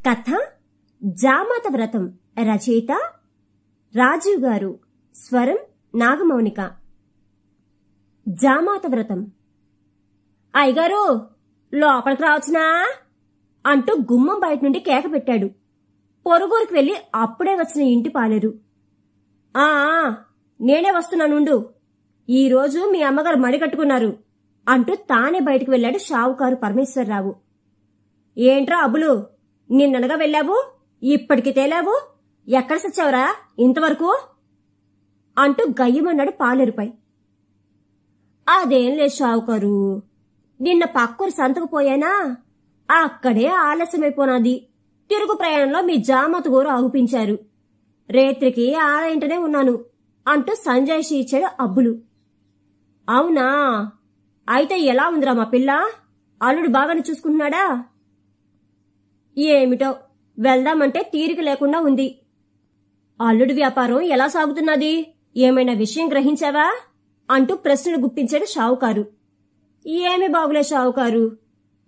కథ జామాత వ్రతం. రచయిత రాజీవ్ గారు. స్వరం నాగమౌనిక. జామాత వ్రతం. అయ్యగారు, లోపలికి రావచ్చునా అంటూ గుమ్మం బయట నుండి కేక పెట్టాడు. పొరుగురికి వెళ్లి అప్పుడే వచ్చిన ఇంటి పాలేరు. ఆ నేనే వస్తున్నానుండు, ఈరోజు మీ అమ్మగారు మడి కట్టుకున్నారు అంటూ తానే బయటకు వెళ్లాడు షావుకారు పరమేశ్వరరావు. ఏంట్రా అబ్బులు, నిన్ననగా వెళ్ళావు, ఇప్పటికి తేలావు, ఎక్కడ సచ్చావురా ఇంతవరకు అంటూ గయ్యమన్నాడు పాలేరుపై. అదేం లేదు షావుకారు, నిన్న పక్కూరు సంతకు పోయానా, అక్కడే ఆలస్యమైపోనాది. తిరుగు ప్రయాణంలో మీ జామత గోరు ఆగుపించారు, రేత్రికి ఆడ ఇంటనే ఉన్నాను అంటూ సంజాయిషి ఇచ్చాడు అబ్బులు. అవునా, అయితే ఎలా ఉందిరా మా పిల్ల, అల్లుడు బాగానే చూసుకుంటున్నాడా? ఏమిటో, వెళ్దామంటే తీరిక లేకుండా ఉంది. అల్లుడి వ్యాపారం ఎలా సాగుతున్నది, ఏమైనా విషయం గ్రహించావా అంటూ ప్రశ్నలు గుప్పించాడు షావుకారు. ఏమి బాగులే షావుకారు,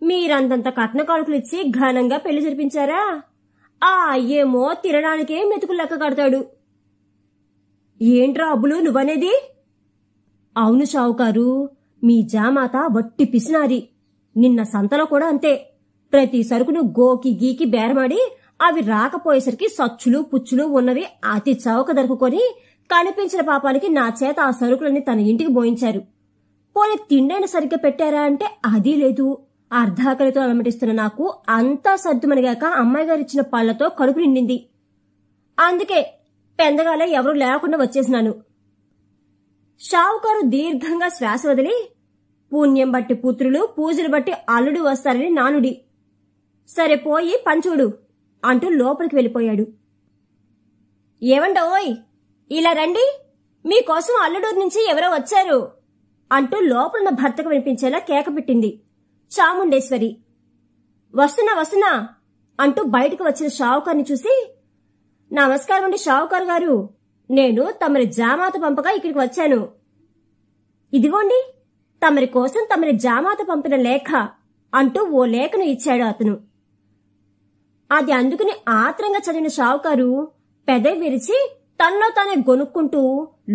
మీరంతంత కట్న కానుకలిచ్చి ఘనంగా పెళ్లి జరిపించారా? ఆ అయ్యేమో తినడానికే మెతుకులు లెక్క కడతాడు. ఏంట్రా అబ్బులు నువ్వనేది? అవును షావుకారు, మీ జామాత వట్టి పిసినారి. నిన్న సంతలో కూడా అంతే, ప్రతి సరుకును గోకి గీకి బేరమాడి అవి రాకపోయేసరికి సచ్చులు పుచ్చులు ఉన్నవి అతి చౌక దొరుకుకొని కనిపించిన పాపానికి నా చేత ఆ సరుకులన్నీ తన ఇంటికి పోయించారు. పోనీ తిండైన సరిగ్గా పెట్టారా అంటే అదీ లేదు. అర్ధాకలితో అలమటిస్తున్న నాకు అంతా సర్దుమనిగాక అమ్మాయి గారిచ్చిన పళ్లతో కడుపు నిండింది. అందుకే పెందగాలే ఎవరూ లేకుండా వచ్చేసినాను. షావుకారు దీర్ఘంగా శ్వాస వదిలి, పుణ్యం బట్టి పుత్రులు, పూజలు బట్టి అల్లుడు వస్తారని నానుడి. సరే పోయి పంచుడు అంటూ లోపలికి వెళ్ళిపోయాడు. ఏవండోయ్, ఇలా రండి, మీకోసం అల్లుడూరు నుంచి ఎవరో వచ్చారు అంటూ లోపలున్న భర్తకు వినిపించేలా కేక పెట్టింది చాముండేశ్వరి. వస్తున్నా వస్తున్నా అంటూ బయటకు వచ్చిన షావుకారుని చూసి, నమస్కారం అండి షావుకారు గారు, నేను తమరి జామాత పంపగా ఇక్కడికి వచ్చాను. ఇదిగోండి తమరి కోసం తమరి జామాత పంపిన లేఖ అంటూ ఓ లేఖను ఇచ్చాడు అతను. అది అందుకుని ఆత్రంగా చదివిన షావుకారు పెదవి విరిచి తనలో తానే గొనుక్కుంటూ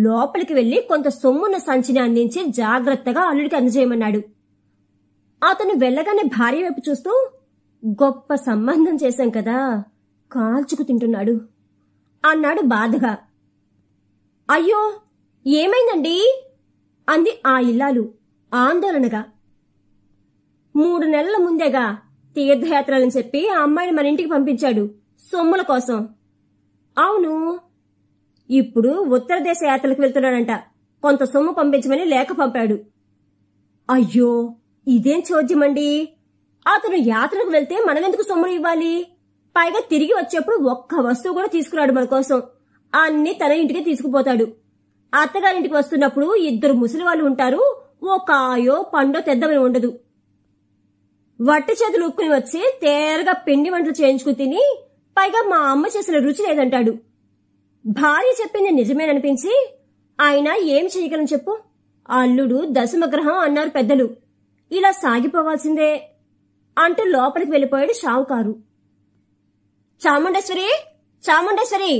లోపలికి వెళ్లి కొంత సొమ్మున్న సంచిని అందించి జాగ్రత్తగా అల్లుడికి అందజేయమన్నాడు. అతను వెళ్లగానే భార్య వైపు చూస్తూ, గొప్ప సంబంధం చేశాం కదా, కాల్చుకు తింటున్నాడు అన్నాడు బాధగా. అయ్యో ఏమైందండి అంది ఆ ఇల్లాలు ఆందోళనగా. 3 నెలల ముందేగా తీర్థయాత్రలని చెప్పి ఆ అమ్మాయిని మన ఇంటికి పంపించాడు సొమ్ముల కోసం. అవును, ఇప్పుడు ఉత్తర దేశ యాత్రలకు వెళ్తున్నాడంట, కొంత సొమ్ము పంపించమని లేఖ పంపాడు. అయ్యో ఇదేం చోద్యమండి, అతను యాత్రకు వెళ్తే మనమెందుకు సొమ్ములు ఇవ్వాలి? పైగా తిరిగి వచ్చేప్పుడు ఒక్క వస్తువు కూడా తీసుకురాడు మన కోసం, అన్ని తన ఇంటికి తీసుకుపోతాడు. అత్తగారింటికి వస్తున్నప్పుడు 2 ముసలి వాళ్ళు ఉంటారు, ఓ కాయో పండో తెద్దామని ఉండదు. వట్టి చేతులు ఉక్కుని వచ్చి తేరగా పిండి వంటలు చేయించుకు తిని పైగా మా అమ్మ చేసిన రుచి లేదంటాడు. భార్య చెప్పింది నిజమేననిపించి, అయినా ఏం చెయ్యగలను చెప్పు, అల్లుడు దశమగ్రహం అన్నారు పెద్దలు, ఇలా సాగిపోవాల్సిందే అంటూ లోపలికి వెళ్లిపోయాడు షావుకారు. చాముండేశ్వరి, చాముండేశ్వరి,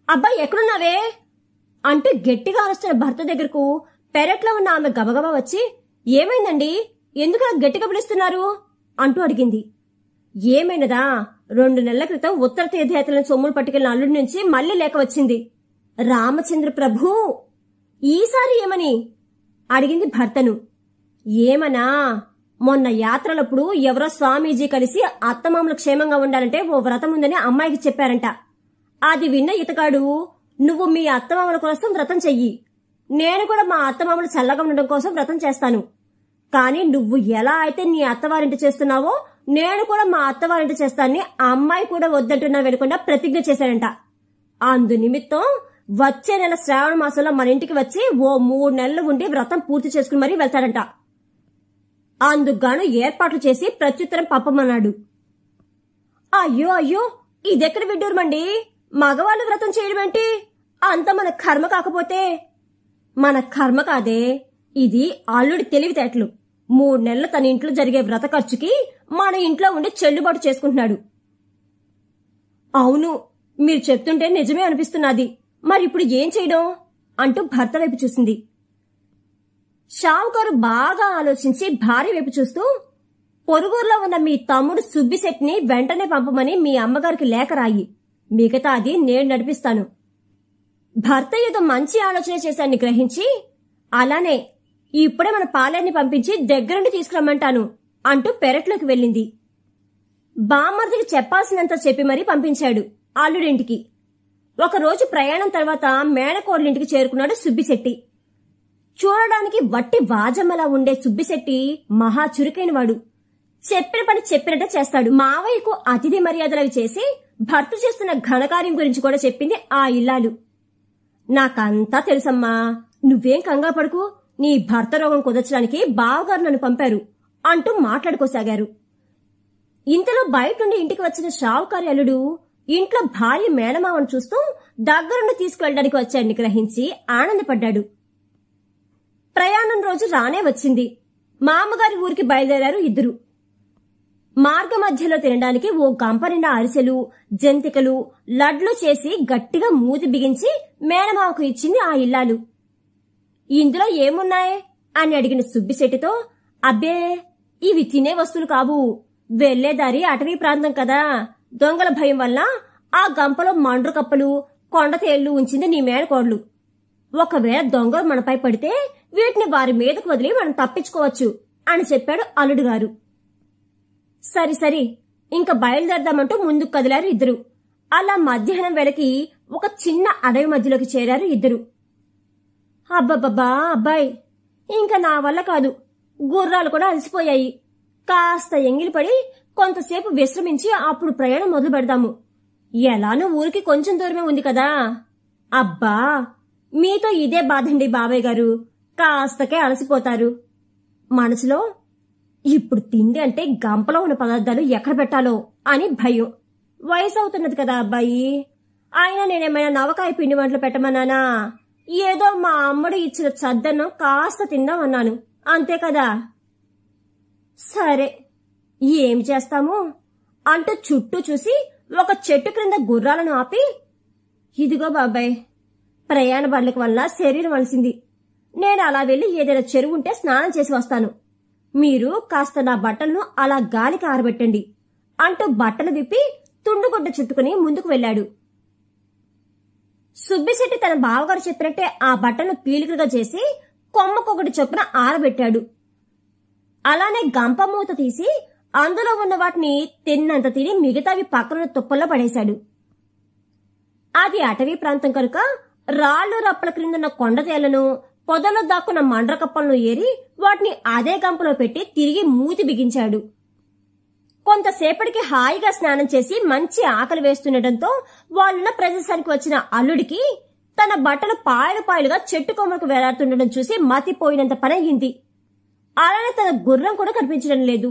అబ్బాయి ఎక్కడున్నావే అంటూ గట్టిగా అరుస్తున్న భర్త దగ్గరకు పెరట్లో ఉన్న ఆమె గబగబా వచ్చి, ఏమైందండి, ఎందుకు గట్టిగా పిలుస్తున్నారు అంటూ అడిగింది. ఏమైనదా, 2 నెలల క్రితం ఉత్తర తీర్థయాత్రలను సొమ్ములు పట్టుకెళ్లిన అల్లుడి నుంచి మళ్లీ లేఖ వచ్చింది. రామచంద్ర ప్రభు, ఈసారి ఏమని అడిగింది భర్తను. ఏమనా, మొన్న యాత్రలప్పుడు ఎవరో స్వామీజీ కలిసి అత్తమామలు క్షేమంగా ఉండాలంటే ఓ వ్రతం ఉందని అమ్మాయికి చెప్పారంట. అది విన్న ఇతగాడు, నువ్వు మీ అత్తమామల కోసం వ్రతం చెయ్యి, నేను కూడా మా అత్తమామలు చల్లగా ఉండడం కోసం వ్రతం చేస్తాను, కానీ నువ్వు ఎలా అయితే నీ అత్తవారింటి చేస్తున్నావో నేను కూడా మా అత్తవారింటి చేస్తానని ఆ అమ్మాయి కూడా వద్దంటున్నా వెనుకుండా ప్రతిజ్ఞ చేశాడంట. అందు నిమిత్తం వచ్చే నెల శ్రావణ మాసంలో మన ఇంటికి వచ్చి ఓ 3 నెలలు ఉండి వ్రతం పూర్తి చేసుకుని మరీ వెళ్తాడంట. అందుకుగాను ఏర్పాట్లు చేసి ప్రత్యుత్తరం పంపమన్నాడు. అయ్యో అయ్యో, ఇదెక్కడ విడ్డూరమండి, మగవాళ్ళు వ్రతం చేయడమేంటి, అంత మన కర్మ కాకపోతే? మన కర్మ కాదే, ఇది అల్లుడి తెలివితేటలు. 3 నెలలు తన ఇంట్లో జరిగే వ్రత ఖర్చుకి మన ఇంట్లో ఉండి చెల్లుబాటు చేసుకుంటున్నాడు. అవును, మీరు చెప్తుంటే నిజమే అనిపిస్తున్నది. మరిప్పుడు ఏం చేయడం అంటూ భర్త వైపు చూసింది. షావుకారు బాగా ఆలోచించి భార్య వైపు చూస్తూ, పొరుగురులో ఉన్న మీ తమ్ముడు సుబ్బిశెట్టిని వెంటనే పంపమని మీ అమ్మగారికి లేఖ రాయి. మిగతాది నేను నడిపిస్తాను. భర్త ఏదో మంచి ఆలోచన చేశాన్ని గ్రహించి, అలానే ఇప్పుడే మన పాలేర్ని పంపించి దగ్గరుండి తీసుకురమ్మంటాను అంటూ పెరట్లోకి వెళ్ళింది. బామ్మర్దికి చెప్పాల్సినంత చెప్పి మరీ పంపించాడు అల్లుడింటికి. ఒకరోజు ప్రయాణం తర్వాత మేనకోడలింటికి చేరుకున్నాడు సుబ్బిశెట్టి. చూడడానికి వట్టి వాజమ్మలా ఉండే సుబ్బిశెట్టి మహా చురుకైనవాడు. చెప్పిన పని చెప్పినట్టే చేస్తాడు. మావయ్యకు అతిథి మర్యాదలవి చేసి భర్త చేస్తున్న ఘనకార్యం గురించి కూడా చెప్పింది ఆ ఇల్లాలు. నాకంతా తెలుసమ్మా, నువ్వేం కంగారు పడుకు, నీ భర్త రోగం కుదర్చడానికి బావగారు నన్ను పంపారు అంటూ మాట్లాడుకోసాగారు. ఇంతలో బయట నుండి ఇంటికి వచ్చిన షావుకారి అల్లుడు ఇంట్లో భార్య మేనమావను చూస్తూ దగ్గరుండి తీసుకువెళ్ళడానికి వచ్చాడని గ్రహించి ఆనందపడ్డాడు. ప్రయాణం రోజు రానే వచ్చింది. మామగారి ఊరికి బయలుదేరారు ఇద్దరు. మార్గ మధ్యలో తినడానికి ఓ గంప నిండా అరిసెలు, జంతికలు, లడ్లు చేసి గట్టిగా మూతి బిగించి మేనమావకు ఇచ్చింది ఆ ఇల్లాలు. ఇందులో ఏమున్నాయే అని అడిగిన సుబ్బిశెట్టితో, అబ్బే ఇవి తినే వస్తువులు కావు, వెళ్లేదారి అటవీ ప్రాంతం కదా, దొంగల భయం వల్ల ఆ గంపలో మండ్రు కప్పలు, కొండతేళ్లు ఉంచింది నీ మేనకోడలు. ఒకవేళ దొంగలు మనపై పడితే వీటిని వారి మీదకు వదిలి మనం తప్పించుకోవచ్చు అని చెప్పాడు అల్లుడు గారు. సరి సరి ఇంకా బయలుదేరదామంటూ ముందుకు కదిలారు ఇద్దరు. అలా మధ్యాహ్నం వేళకి ఒక చిన్న అడవి మధ్యలోకి చేరారు ఇద్దరు. అబ్బబ్బబ్బా అబ్బాయి, ఇంకా నా వల్ల కాదు, గుర్రాలు కూడా అలసిపోయాయి. కాస్త ఎంగిలిపడి కొంతసేపు విశ్రమించి అప్పుడు ప్రయాణం మొదలు పెడదాము. ఎలానూ ఊరికి కొంచెం దూరమే ఉంది కదా. అబ్బా, మీతో ఇదే బాధండి బాబాయ్ గారు, కాస్తకే అలసిపోతారు. మనసులో ఇప్పుడు తిండి అంటే గంపలో ఉన్న పదార్థాలు ఎక్కడ పెట్టాలో అని భయం. వయసు అవుతున్నది కదా అబ్బాయి, ఆయన నేనేమైనా నవకాయ పిండి వంటలు పెట్టమన్నానా? ఏదో మా అమ్మడు ఇచ్చిన చద్దన్నం కాస్త తిందామన్నాను, అంతే కదా. సరే ఏం చేస్తాము అంటూ చుట్టూ చూసి ఒక చెట్టు క్రింద గుర్రాలను ఆపి, ఇదిగో బాబాయ్, ప్రయాణ బండ్ల వల్ల శరీరం అలసింది. నేను అలా వెళ్లి ఏదైనా చెరువు ఉంటే స్నానం చేసి వస్తాను. మీరు కాస్త నా బట్టలను అలా గాలికి ఆరబెట్టండి అంటూ బట్టలు విప్పి తుండుగుడ్డ చుట్టుకుని ముందుకు వెళ్లాడు. సుబ్బిశెట్టి తన బావగారు చెప్పినట్టే ఆ బట్టలను పీలికగా చేసి కొమ్మకొకటి చొప్పున ఆరబెట్టాడు. అలానే గంప మూత తీసి అందులో ఉన్న వాటిని తిన్నంత తిని మిగతావి పక్కన తుప్పల్లో పడేశాడు. అది అటవీ ప్రాంతం కనుక రాళ్లు రప్పల క్రిందున్న కొండతేళ్లను, పొదలో దాక్కున్న మండ్రకప్పలను ఏరి వాటిని అదే గంపలో పెట్టి తిరిగి మూతి బిగించాడు. కొంతసేపటికి హాయిగా స్నానం చేసి మంచి ఆకలి వేస్తుండటంతో వాళ్ళున్న ప్రదేశానికి వచ్చిన అల్లుడికి తన బట్టలు పాయలు పాయలుగా చెట్టు కొమ్మలకు వేలాడుతుండడం చూసి మతిపోయినంత పని అయ్యింది. అలానే తన గుర్రం కూడా కనిపించడం లేదు.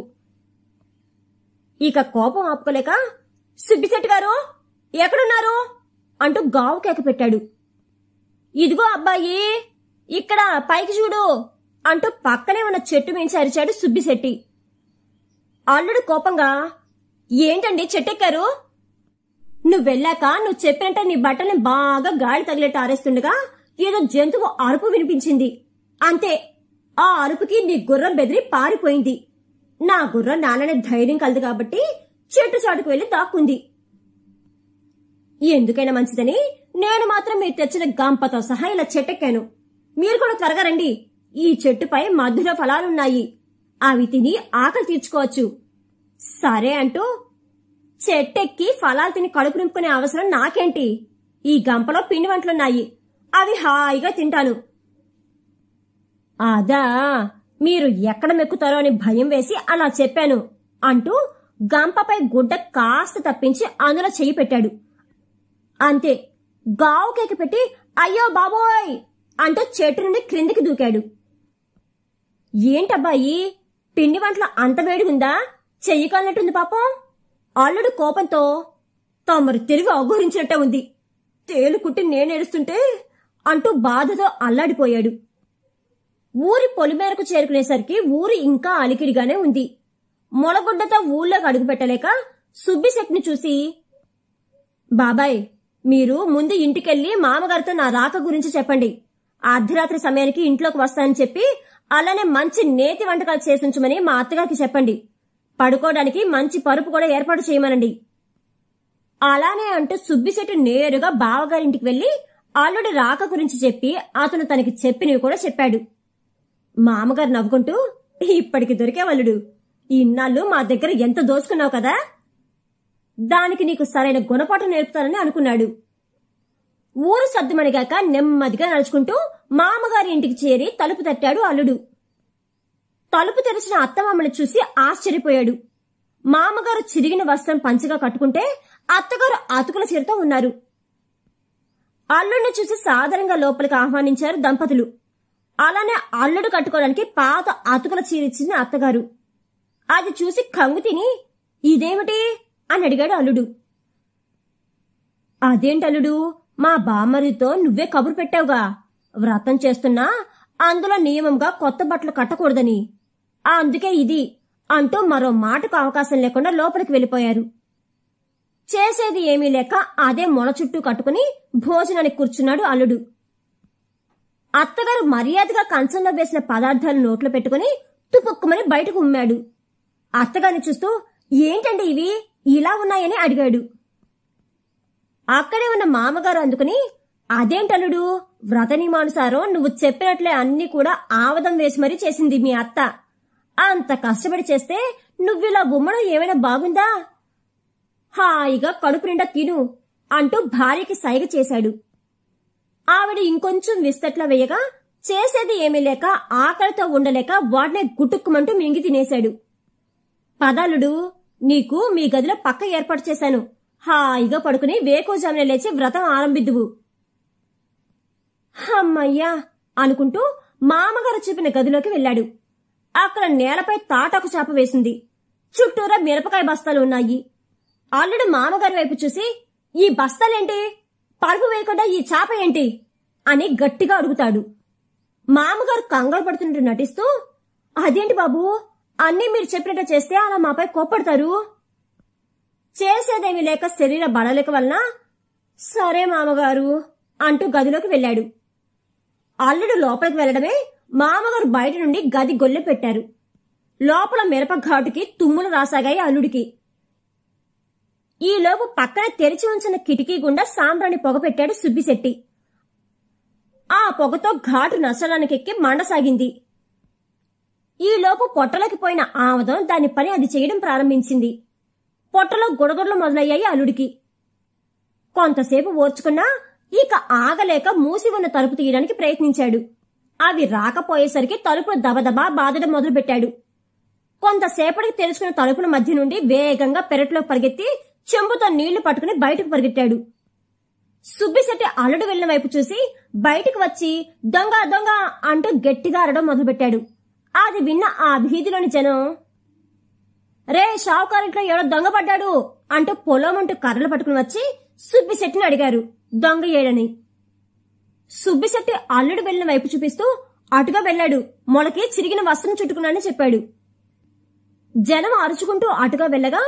ఇక కోపం ఆపుకోలేక, సుబ్బిశెట్టి గారు ఎక్కడున్నారు అంటూ గావు కేక పెట్టాడు. ఇదిగో అబ్బాయి, ఇక్కడ పైకి చూడు అంటూ పక్కనే ఉన్న చెట్టు మించి అరిచాడు సుబ్బిశెట్టి. అల్లుడు కోపంగా, ఏంటండి చెట్టెక్కారు? నువ్వెళ్ళాక నువ్వు చెప్పినట్టే నీ బట్టల్ని బాగా గాలి తగిలేట్టు ఆరేస్తుండగా ఏదో జంతువు అరుపు వినిపించింది. అంతే, ఆ అరుపుకి నీ గుర్రం బెదిరి పారిపోయింది. నా గుర్రం నాన్ననే ధైర్యం కలదు కాబట్టి చెట్టు చాటుకు వెళ్లి దాక్కుంది. ఎందుకైనా మంచిదని నేను మాత్రం మీరు తెచ్చిన గంపతో సహా ఇలా చెట్టెక్కాను. మీరు కూడా త్వరగా రండి, ఈ చెట్టుపై మధుర ఫలాలున్నాయి, అవి తిని ఆకలి తీర్చుకోవచ్చు. సరే అంటూ చెట్టెక్కి ఫలాలు తిని కడుపు నింపుకునే అవసరం నాకేంటి? ఈ గంపలో పిండి వంటలున్నాయి, అవి హాయిగా తింటాను. అదా, మీరు ఎక్కడ మెక్కుతారో అని భయం వేసి అలా చెప్పాను అంటూ గంపపై గుడ్డ కాస్త తప్పించి అందులో చెయ్యి పెట్టాడు. అంతే, గావు కేక పెట్టి అయ్యో బాబోయ్ అంటూ చెట్టు నుండి క్రిందికి దూకాడు. ఏంటబ్బాయి, పిండి వంటలో అంత వేడిగుందా? చెయ్యి కాలినట్టుంది పాపం. అల్లుడు కోపంతో, తమరు తెలివి అఘోరించినట్టే ఉంది, తేలు కుట్టి నేనేడుస్తుంటే అంటూ బాధతో అల్లాడిపోయాడు. ఊరి పొలిమేరకు చేరుకునేసరికి ఊరు ఇంకా అలికిడిగానే ఉంది. మొలగుడ్డతో ఊళ్ళోకి అడుగు పెట్టలేక సుబ్బిశెట్టిని చూసి, బాబాయ్, మీరు ముందు ఇంటికెళ్ళి మామగారితో నా రాక గురించి చెప్పండి. అర్ధరాత్రి సమయానికి ఇంట్లోకి వస్తానని చెప్పి అలానే మంచి నేతి వంటకాలు చేసుంచమని మా అత్తగారికి చెప్పండి. పడుకోవడానికి మంచి పరుపు కూడా ఏర్పాటు చేయమనండి. అలానే అంటూ సుబ్బిశెట్టి నేరుగా బావగారింటికి వెళ్లి అల్లుడి రాక గురించి చెప్పి అతను తనకి చెప్పినవి కూడా చెప్పాడు. మామగారు నవ్వుకుంటూ, ఇప్పటికి దొరికేవల్లుడు, ఇన్నాళ్ళు మా దగ్గర ఎంత దోచుకున్నావు కదా, దానికి నీకు సరైన గుణపాఠం నేర్పుతానని అనుకున్నాడు. ఊరు సద్దుమణిగాక నెమ్మదిగా నడుచుకుంటూ మామగారి ఇంటికి చేరి తలుపు తట్టాడు అల్లుడు. తలుపు తెరిచిన అత్తమామని చూసి ఆశ్చర్యపోయాడు. మామగారు చిరిగిన వస్త్రం పంచగా కట్టుకుంటే అత్తగారు అతుకుల చీరతో ఉన్నారు. అల్లుడిని చూసి సాదరంగా లోపలికి ఆహ్వానించారు దంపతులు. అలానే అల్లుడు కట్టుకోవడానికి పాత అతుకుల చీర ఇచ్చింది అత్తగారు. అది చూసి కంగు తిని, ఇదేమిటి అని అడిగాడు అల్లుడు. అదేంటల్లుడు, మా బామ్మరితో నువ్వే కబురు పెట్టావుగా, వ్రతం చేస్తున్నా అందులో నియమంగా కొత్త బట్టలు కట్టకూడదని, అందుకే ఇది అంటూ మరో మాటకు అవకాశం లేకుండా లోపలికి వెళ్లిపోయారు. చేసేది ఏమీ లేక అదే మొల చుట్టూ కట్టుకుని భోజనానికి కూర్చున్నాడు అల్లుడు. అత్తగారు మర్యాదగా కంచంలో వేసిన పదార్థాలు నోట్లో పెట్టుకుని తుపుక్కుమని బయటకు ఉమ్మాడు. అత్తగారిని చూస్తూ, ఏంటండి ఇవి ఇలా ఉన్నాయని అడిగాడు. అక్కడే ఉన్న మామగారు అందుకుని, అదేంటల్లుడు, వ్రత నియమానుసారం నువ్వు చెప్పినట్లే అన్ని కూడా ఆవదం వేసి మరీ చేసింది మీ అత్త. అంత కష్టపడి చేస్తే నువ్విలా ఉమ్మడం ఏమైనా బాగుందా? హాయిగా కడుపు నిండా తిను అంటూ భార్యకి సైగ చేశాడు. ఆవిడ ఇంకొంచెం విస్తట్లా వేయగా చేసేది ఏమీ లేక ఆకలితో ఉండలేక వాటినే గుట్టుక్కుమంటూ మింగి తినేశాడు. పదాలుడు, నీకు మీ గదిలో పక్క ఏర్పాటు చేశాను, హాయిగా పడుకుని వేకోజామునే లేచి వ్రతం ఆరంభిద్దువు. అమ్మయ్యా అనుకుంటూ మామగారు చూపిన గదిలోకి వెళ్లాడు. అక్కడ నేలపై తాటాకు చాప వేసింది. చుట్టూరా మిరపకాయ బస్తాలు ఉన్నాయి. అల్లుడు మామగారి వైపు చూసి, ఈ బస్తాలేంటి, పరుపు వేయకుండా ఈ చాప ఏంటి అని గట్టిగా అడుగుతాడు. మామగారు కంగారు పడుతున్నట్టు నటిస్తూ, అదేంటి బాబు, అన్నీ మీరు చెప్పినట్టు చేస్తే అలా మాపై కోప్పడతారు. చేసేదేమీ లేక శరీర బడలేక వలన సరే మామగారు అంటూ గదిలోకి వెళ్లాడు. అల్లుడు లోపలికి వెళ్లడమే మామగారు బయట నుండి గది గొల్లె పెట్టారు. లోపల మిరప ఘాటుకి తుమ్ములు రాసాగాయి అల్లుడికి. ఈలోపు పక్కన తెరిచి ఉంచిన కిటికీ గుండా సాంబ్రాణి పొగ పెట్టాడు సుబ్బిశెట్టి. ఆ పొగతో ఘాటు నష్టలానికెక్కి మండసాగింది. ఈలోపు పొట్టలోకి పోయిన ఆమదం దాని పని అది చేయడం ప్రారంభించింది. పొట్టలో గుడగుడలు మొదలయ్యాయి అల్లుడికి. కొంతసేపు ఓర్చుకున్నా ఇక ఆగలేక మూసి ఉన్న తలుపు తీయడానికి ప్రయత్నించాడు. అవి రాకపోయేసరికి తలుపులు దబదబా బాదడం మొదలుపెట్టాడు. కొంతసేపటికి తెరుచుకున్న తలుపుల మధ్య నుండి వేగంగా పెరట్లో పరిగెత్తి చెంబుతో నీళ్లు పట్టుకుని బయటకు పరిగెట్టాడు. సుబ్బిశెట్టి అల్లుడు వెళ్లిన వైపు చూసి బయటకు వచ్చి దొంగ దొంగ అంటూ గట్టిగా అరడం మొదలుపెట్టాడు. అది విన్న ఆ వీధిలోని జనం, రే షావుకారింట్లో ఎవడో దొంగ పడ్డాడు అంటూ పొలమంటూ కర్రలు పట్టుకుని వచ్చి సుబ్బిశెట్టిని అడిగారు దొంగ ఏడని. సుబ్బిశెట్టి అల్లుడు వెళ్లిన వైపు చూపిస్తూ అటుగా వెళ్లాడు. మొలకి చిరిగిన వస్త్రం చుట్టుకున్నానని చెప్పాడు. జనం అరుచుకుంటూ అటుగా వెళ్లగా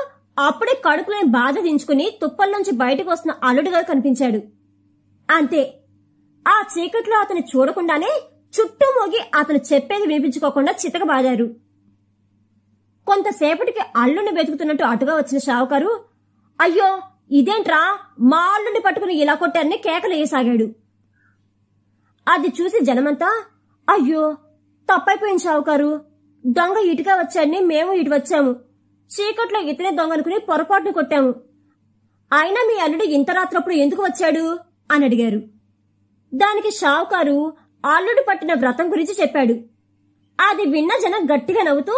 అప్పుడే కడుపులోని బాధ దించుకుని తుప్పల్లోంచి బయటకు వస్తున్న అల్లుడుగా కనిపించాడు. అంతే, ఆ చీకట్లో అతని చూడకుండానే చుట్టూ మోగి అతను చెప్పేది వినిపించుకోకుండా చితకబాదారు. కొంతసేపటికి అల్లుడిని వెతుకుతున్నట్టు అటుగా వచ్చిన షావుకారు, అయ్యో ఇదేంట్రా, మా అల్లుడిని పట్టుకుని ఇలా కొట్టారని కేకలు వేయసాగాడు. అది చూసి జనమంతా, అయ్యో తప్పైపోయింది షావుకారు, దొంగ ఇటుగా వచ్చాడని మేము ఇటు వచ్చాము, చీకట్లో ఇతనే దొంగ అనుకుని పొరపాటును కొట్టాము, అయినా మీ అల్లుడు ఇంత రాత్రప్పుడు ఎందుకు వచ్చాడు అని అడిగారు. దానికి షావుకారు అల్లుడు పట్టిన వ్రతం గురించి చెప్పాడు. అది విన్న జనం గట్టిగా నవ్వుతూ,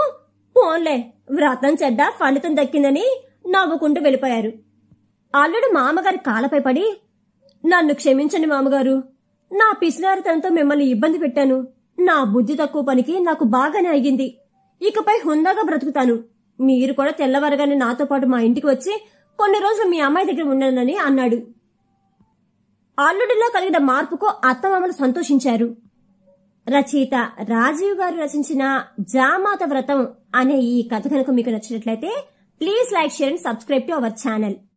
పోన్లే వ్రతం చెడ్డ ఫలితం దక్కిందని నవ్వుకుంటూ వెళ్ళిపోయారు. అల్లుడు మామగారి కాళ్ళపై పడి, నన్ను క్షమించండి మామగారు, నా పిసినారితనంతో మిమ్మల్ని ఇబ్బంది పెట్టాను, నా బుద్ధి తక్కువ పనికి నాకు బాగానే అయ్యింది, ఇకపై హుందాగా బ్రతుకుతాను, మీరు కూడా తెల్లవారగానే నాతో పాటు మా ఇంటికి వచ్చి కొన్ని రోజులు మీ అమ్మాయి దగ్గర ఉండనని అన్నాడు. అల్లుడిలో కలిగిన మార్పుకు అత్తమామలు సంతోషించారు. రచయిత రాజీవ్ గారు రచించిన జామాత వ్రతం అనే ఈ కథ కనుక మీకు నచ్చినట్లయితే please like, share and subscribe to our channel.